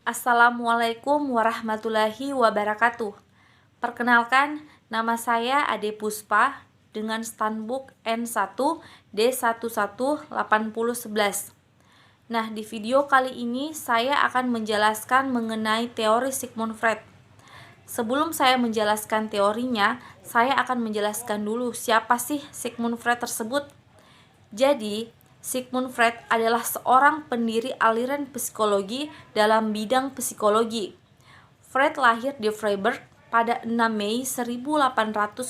Assalamualaikum warahmatullahi wabarakatuh. Perkenalkan, nama saya Ade Puspa dengan Standbook N1D118011. Nah, di video kali ini saya akan menjelaskan mengenai teori Sigmund Freud. Sebelum saya menjelaskan teorinya, saya akan menjelaskan dulu siapa sih Sigmund Freud tersebut. Jadi, Sigmund Freud adalah seorang pendiri aliran psikologi dalam bidang psikologi. Freud lahir di Freiburg pada 6 Mei 1856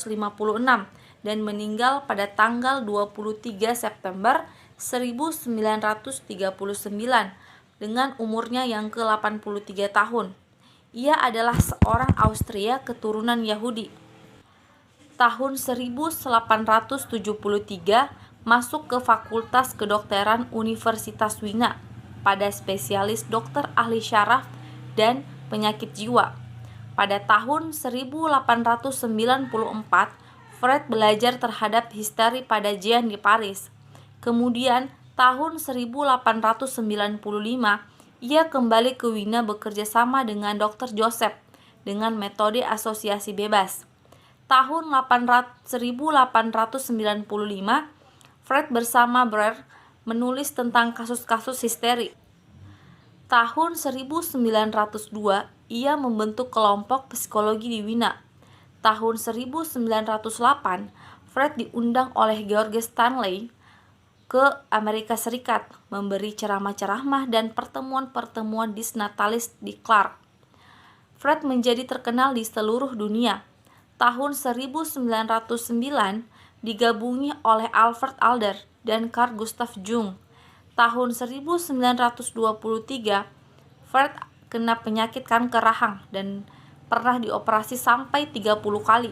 dan meninggal pada tanggal 23 September 1939 dengan umurnya yang ke-83 tahun. Ia adalah seorang Austria keturunan Yahudi. Tahun 1873 masuk ke Fakultas Kedokteran Universitas Wina pada spesialis dokter ahli syaraf dan penyakit jiwa. Pada tahun 1894, Freud belajar terhadap histeri pada Jean di Paris. Kemudian, tahun 1895, ia kembali ke Wina bekerja sama dengan Dr. Joseph dengan metode asosiasi bebas. Tahun 1895, Freud bersama Breuer menulis tentang kasus-kasus histeri. Tahun 1902, ia membentuk kelompok psikologi di Wina. Tahun 1908, Freud diundang oleh George Stanley ke Amerika Serikat, memberi ceramah-ceramah dan pertemuan-pertemuan disnatalis di Clark. Freud menjadi terkenal di seluruh dunia. Tahun 1909, digabungi oleh Alfred Adler dan Carl Gustav Jung. Tahun 1923, Freud kena penyakit kanker rahang dan pernah dioperasi sampai 30 kali.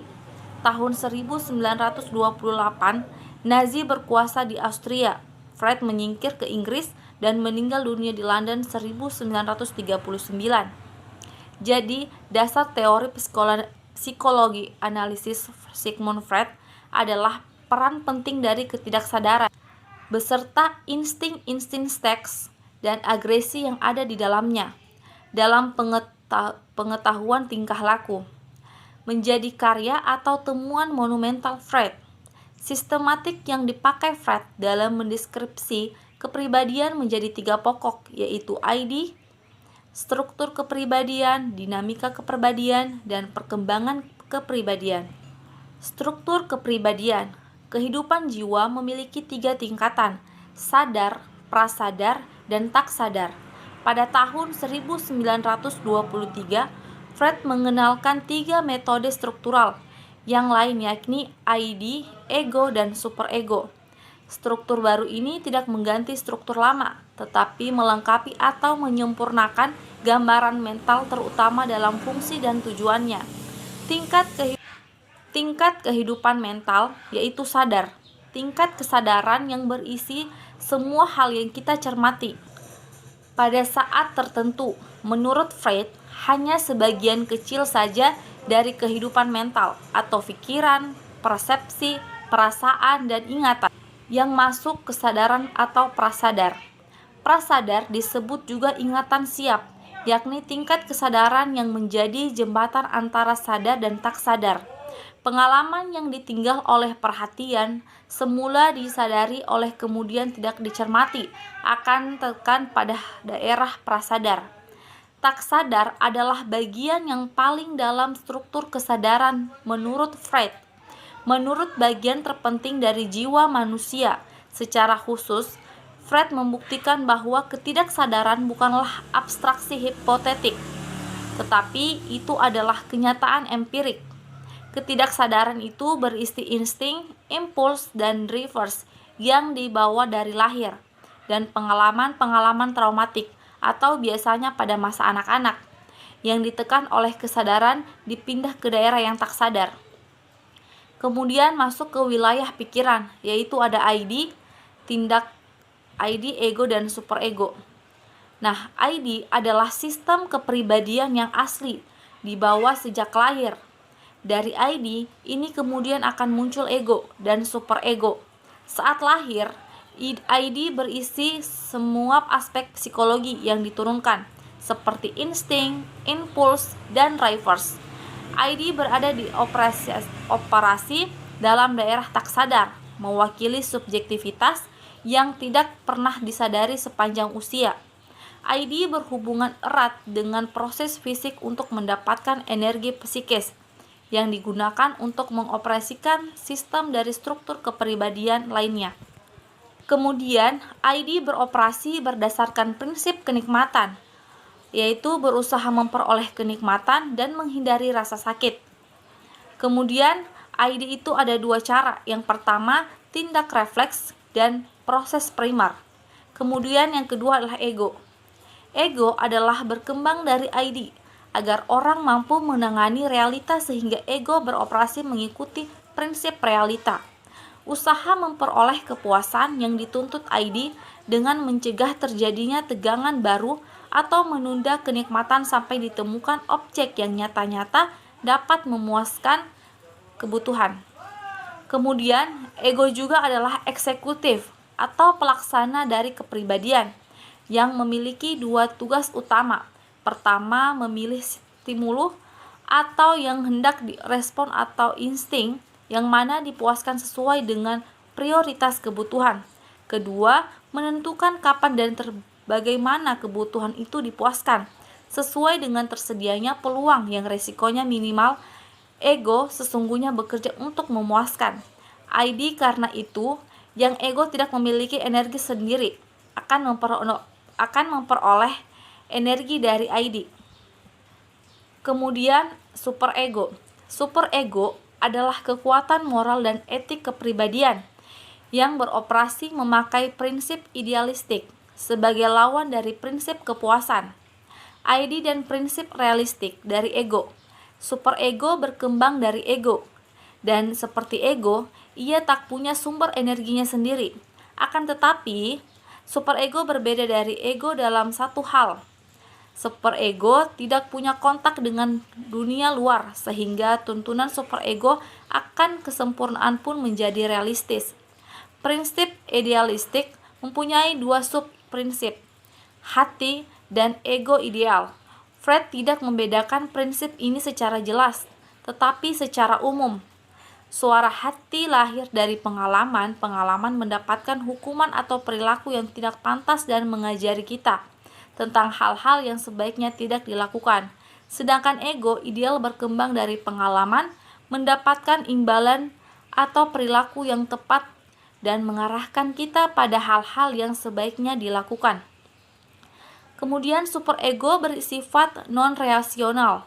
Tahun 1928, Nazi berkuasa di Austria. Freud menyingkir ke Inggris dan meninggal dunia di London 1939. Jadi, dasar teori psikologi analisis Sigmund Freud adalah peran penting dari ketidaksadaran beserta insting-insting seks dan agresi yang ada di dalamnya dalam pengetahuan tingkah laku. Menjadi karya atau temuan monumental Freud. Sistematik yang dipakai Freud dalam mendeskripsi kepribadian menjadi 3 pokok, yaitu ID, struktur kepribadian, dinamika kepribadian, dan perkembangan kepribadian. Struktur kepribadian. Kehidupan jiwa memiliki 3 tingkatan, sadar, prasadar, dan tak sadar. Pada tahun 1923, Freud mengenalkan 3 metode struktural yang lain, yakni ID, ego, dan superego. Struktur baru ini tidak mengganti struktur lama, tetapi melengkapi atau menyempurnakan gambaran mental terutama dalam fungsi dan tujuannya. Tingkat kehidupan mental yaitu sadar, tingkat kesadaran yang berisi semua hal yang kita cermati. Pada saat tertentu, menurut Freud, hanya sebagian kecil saja dari kehidupan mental atau pikiran, persepsi, perasaan, dan ingatan yang masuk kesadaran atau prasadar. Prasadar disebut juga ingatan siap, yakni tingkat kesadaran yang menjadi jembatan antara sadar dan tak sadar. Pengalaman yang ditinggal oleh perhatian semula disadari oleh kemudian tidak dicermati akan tekan pada daerah prasadar. Tak sadar adalah bagian yang paling dalam struktur kesadaran menurut Freud. Menurut bagian terpenting dari jiwa manusia, secara khusus, Freud membuktikan bahwa ketidaksadaran bukanlah abstraksi hipotetik, tetapi itu adalah kenyataan empirik. Ketidaksadaran itu berisi insting, impuls, dan drivers yang dibawa dari lahir dan pengalaman-pengalaman traumatik atau biasanya pada masa anak-anak yang ditekan oleh kesadaran dipindah ke daerah yang tak sadar. Kemudian masuk ke wilayah pikiran, yaitu ada ID, ego, dan superego. Nah, ID adalah sistem kepribadian yang asli, dibawa sejak lahir. Dari ID, ini kemudian akan muncul ego dan superego. Saat lahir, ID berisi semua aspek psikologi yang diturunkan, seperti insting, impuls, dan drivers. ID berada di operasi dalam daerah tak sadar, mewakili subjektivitas yang tidak pernah disadari sepanjang usia. ID berhubungan erat dengan proses fisik untuk mendapatkan energi psikis yang digunakan untuk mengoperasikan sistem dari struktur kepribadian lainnya. Kemudian, ID beroperasi berdasarkan prinsip kenikmatan, yaitu berusaha memperoleh kenikmatan dan menghindari rasa sakit. Kemudian, ID itu ada dua cara. Yang pertama, tindak refleks dan proses primer. Kemudian yang kedua adalah ego. Ego adalah berkembang dari ID, agar orang mampu menangani realita sehingga ego beroperasi mengikuti prinsip realita. Usaha memperoleh kepuasan yang dituntut ID dengan mencegah terjadinya tegangan baru atau menunda kenikmatan sampai ditemukan objek yang nyata-nyata dapat memuaskan kebutuhan. Kemudian, ego juga adalah eksekutif atau pelaksana dari kepribadian yang memiliki dua tugas utama. Pertama, memilih stimulus atau yang hendak direspon atau insting yang mana dipuaskan sesuai dengan prioritas kebutuhan. Kedua, menentukan kapan dan bagaimana kebutuhan itu dipuaskan sesuai dengan tersedianya peluang yang resikonya minimal. Ego sesungguhnya bekerja untuk memuaskan ID, karena itu yang ego tidak memiliki energi sendiri akan memperoleh energi dari ID. Kemudian superego. Superego adalah kekuatan moral dan etik kepribadian yang beroperasi memakai prinsip idealistik sebagai lawan dari prinsip kepuasan. ID dan prinsip realistik dari ego. Superego berkembang dari ego, dan seperti ego, ia tak punya sumber energinya sendiri. Akan tetapi, superego berbeda dari ego dalam satu hal. Superego tidak punya kontak dengan dunia luar, sehingga tuntunan superego akan kesempurnaan pun menjadi realistis. Prinsip idealistik mempunyai dua sub-prinsip, hati dan ego ideal. Freud tidak membedakan prinsip ini secara jelas, tetapi secara umum. Suara hati lahir dari pengalaman mendapatkan hukuman atau perilaku yang tidak pantas dan mengajari kita tentang hal-hal yang sebaiknya tidak dilakukan. Sedangkan ego ideal berkembang dari pengalaman, mendapatkan imbalan atau perilaku yang tepat dan mengarahkan kita pada hal-hal yang sebaiknya dilakukan. Kemudian superego bersifat non-reasional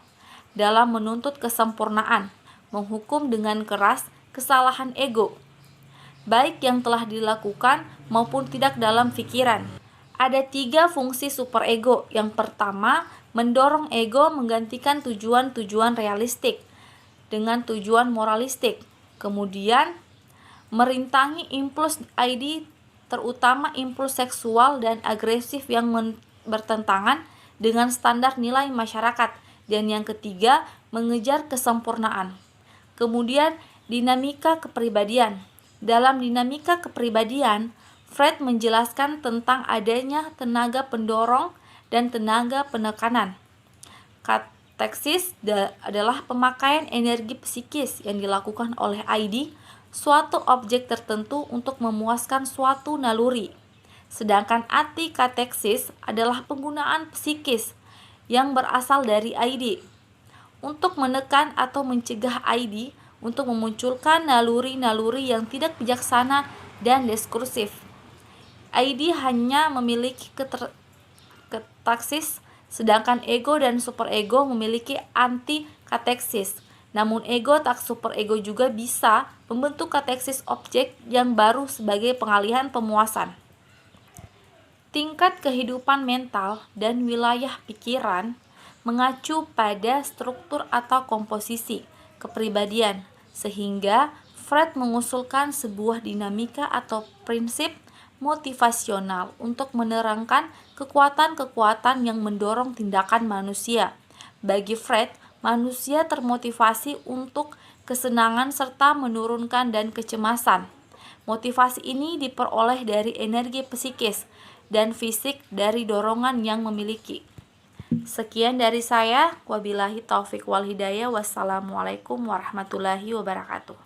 dalam menuntut kesempurnaan, menghukum dengan keras kesalahan ego, baik yang telah dilakukan maupun tidak dalam pikiran. Ada 3 fungsi superego. Yang pertama, mendorong ego menggantikan tujuan-tujuan realistik dengan tujuan moralistik. Kemudian, merintangi impuls ID, terutama impuls seksual dan agresif yang bertentangan dengan standar nilai masyarakat. Dan yang ketiga, mengejar kesempurnaan. Kemudian, dinamika kepribadian. Dalam dinamika kepribadian, Freud menjelaskan tentang adanya tenaga pendorong dan tenaga penekanan. Kateksis adalah pemakaian energi psikis yang dilakukan oleh ID suatu objek tertentu untuk memuaskan suatu naluri. Sedangkan antikateksis adalah penggunaan psikis yang berasal dari ID untuk menekan atau mencegah ID untuk memunculkan naluri-naluri yang tidak bijaksana dan diskursif. ID hanya memiliki kateksis, sedangkan ego dan superego memiliki antikateksis. Namun ego tak superego juga bisa membentuk kateksis objek yang baru sebagai pengalihan pemuasan. Tingkat kehidupan mental dan wilayah pikiran mengacu pada struktur atau komposisi kepribadian, sehingga Freud mengusulkan sebuah dinamika atau prinsip motivasional untuk menerangkan kekuatan-kekuatan yang mendorong tindakan manusia. Bagi Freud, manusia termotivasi untuk kesenangan serta menurunkan dan kecemasan. Motivasi ini diperoleh dari energi psikis dan fisik dari dorongan yang memiliki. Sekian dari saya, wabillahi taufik wal hidayah, wassalamualaikum warahmatullahi wabarakatuh.